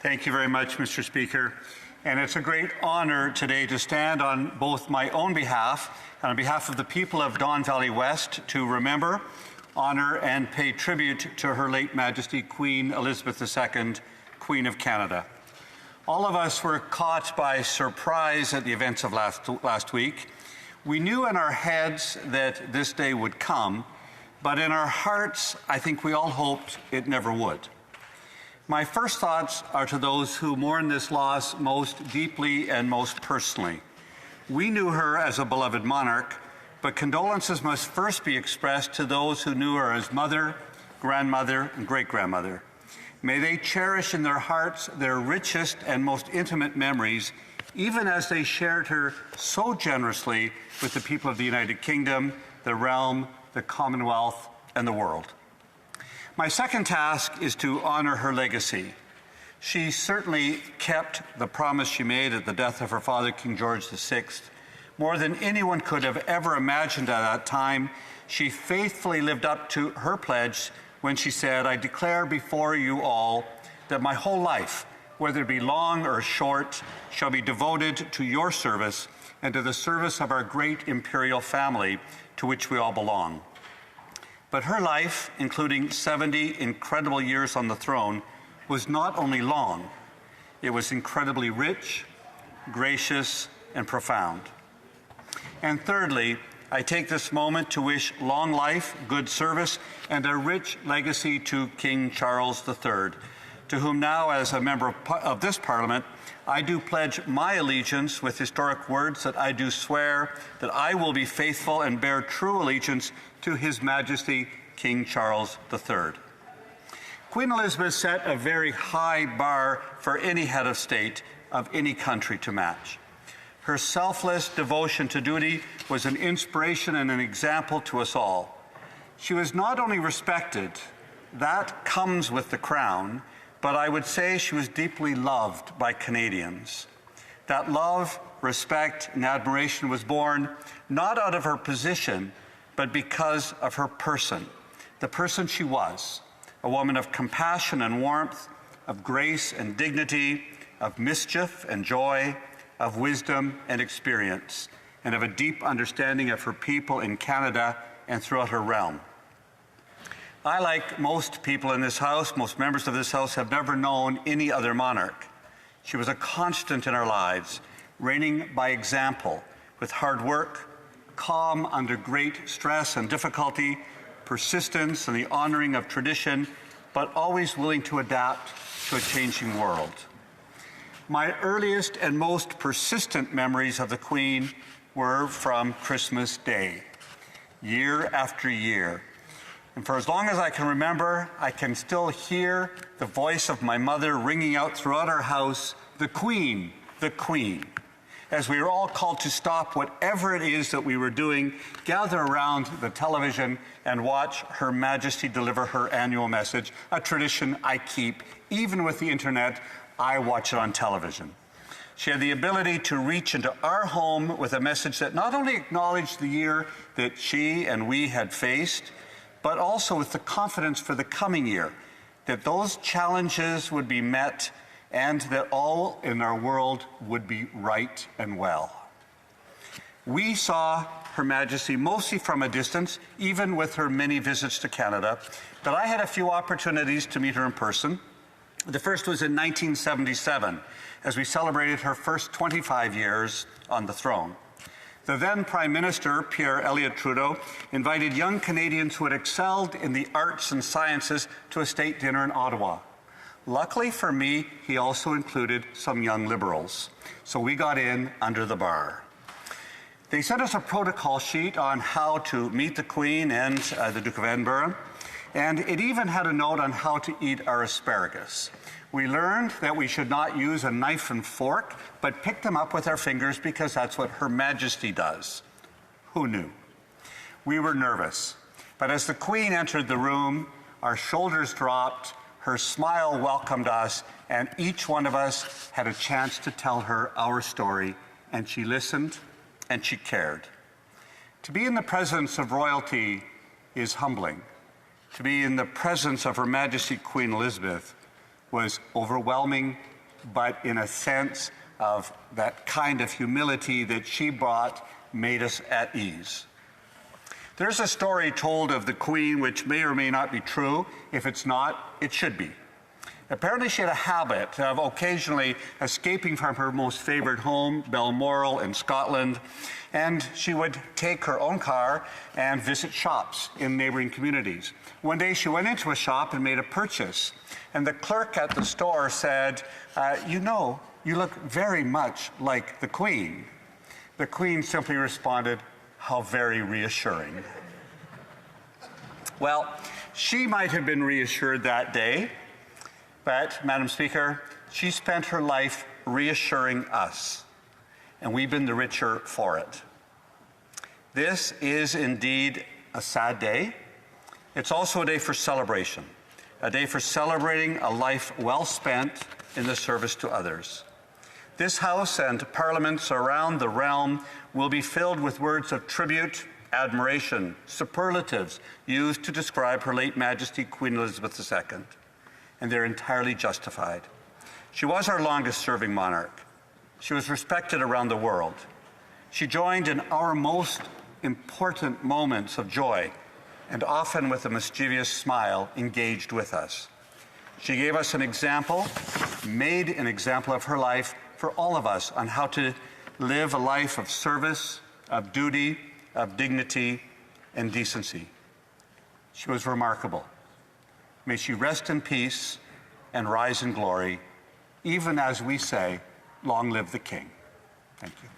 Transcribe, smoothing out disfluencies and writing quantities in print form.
Thank you very much, Mr. Speaker. And it's a great honor today to stand on both my own behalf and on behalf of the people of Don Valley West to remember, honor, and pay tribute to Her late Majesty Queen Elizabeth II, Queen of Canada. All of us were caught by surprise at the events of last week. We knew in our heads that this day would come, but in our hearts, I think we all hoped it never would. My first thoughts are to those who mourn this loss most deeply and most personally. We knew her as a beloved monarch, but condolences must first be expressed to those who knew her as mother, grandmother, and great-grandmother. May they cherish in their hearts their richest and most intimate memories, even as they shared her so generously with the people of the United Kingdom, the realm, the Commonwealth, and the world. My second task is to honor her legacy. She certainly kept the promise she made at the death of her father, King George VI. More than anyone could have ever imagined at that time, she faithfully lived up to her pledge when she said, "I declare before you all that my whole life, whether it be long or short, shall be devoted to your service and to the service of our great imperial family to which we all belong." But her life, including 70 incredible years on the throne, was not only long, it was incredibly rich, gracious, and profound. And thirdly, I take this moment to wish long life, good service, and a rich legacy to King Charles III, to whom now, as a member of this Parliament, I do pledge my allegiance with historic words that I do swear that I will be faithful and bear true allegiance to His Majesty King Charles III. Queen Elizabeth set a very high bar for any head of state of any country to match. Her selfless devotion to duty was an inspiration and an example to us all. She was not only respected, that comes with the crown, but I would say she was deeply loved by Canadians. That love, respect, and admiration was born not out of her position, but because of her person, the person she was, a woman of compassion and warmth, of grace and dignity, of mischief and joy, of wisdom and experience, and of a deep understanding of her people in Canada and throughout her realm. I, like most people in this House, most members of this House, have never known any other monarch. She was a constant in our lives, reigning by example, with hard work, calm under great stress and difficulty, persistence and the honoring of tradition, but always willing to adapt to a changing world. My earliest and most persistent memories of the Queen were from Christmas Day, year after year. And for as long as I can remember, I can still hear the voice of my mother ringing out throughout our house, "The Queen, the Queen," as we were all called to stop whatever it is that we were doing, gather around the television and watch Her Majesty deliver her annual message, a tradition I keep. Even with the internet, I watch it on television. She had the ability to reach into our home with a message that not only acknowledged the year that she and we had faced, but also with the confidence for the coming year, that those challenges would be met and that all in our world would be right and well. We saw Her Majesty mostly from a distance, even with her many visits to Canada, but I had a few opportunities to meet her in person. The first was in 1977, as we celebrated her first 25 years on the throne. The then Prime Minister, Pierre Elliott Trudeau, invited young Canadians who had excelled in the arts and sciences to a state dinner in Ottawa. Luckily for me, he also included some young Liberals, so we got in under the bar. They sent us a protocol sheet on how to meet the Queen and the Duke of Edinburgh, and it even had a note on how to eat our asparagus. We learned that we should not use a knife and fork, but pick them up with our fingers because that's what Her Majesty does. Who knew? We were nervous, but as the Queen entered the room, our shoulders dropped, her smile welcomed us, and each one of us had a chance to tell her our story, and she listened and she cared. To be in the presence of royalty is humbling. To be in the presence of Her Majesty Queen Elizabeth was overwhelming but in a sense of that kind of humility that she brought made us at ease. There's a story told of the Queen which may or may not be true. If it's not, it should be. Apparently she had a habit of occasionally escaping from her most favorite home, Balmoral in Scotland, and she would take her own car and visit shops in neighboring communities. One day she went into a shop and made a purchase, and the clerk at the store said, you know, you look very much like the Queen. The Queen simply responded, how very reassuring. Well, she might have been reassured that day, but, Madam Speaker, she spent her life reassuring us, and we've been the richer for it. This is indeed a sad day. It's also a day for celebration, a day for celebrating a life well spent in the service to others. This House and parliaments around the realm will be filled with words of tribute, admiration, superlatives used to describe Her late Majesty Queen Elizabeth II. And they're entirely justified. She was our longest-serving monarch. She was respected around the world. She joined in our most important moments of joy, and often with a mischievous smile engaged with us. She gave us an example, made an example of her life for all of us on how to live a life of service, of duty, of dignity, and decency. She was remarkable. May she rest in peace and rise in glory, even as we say, long live the King. Thank you.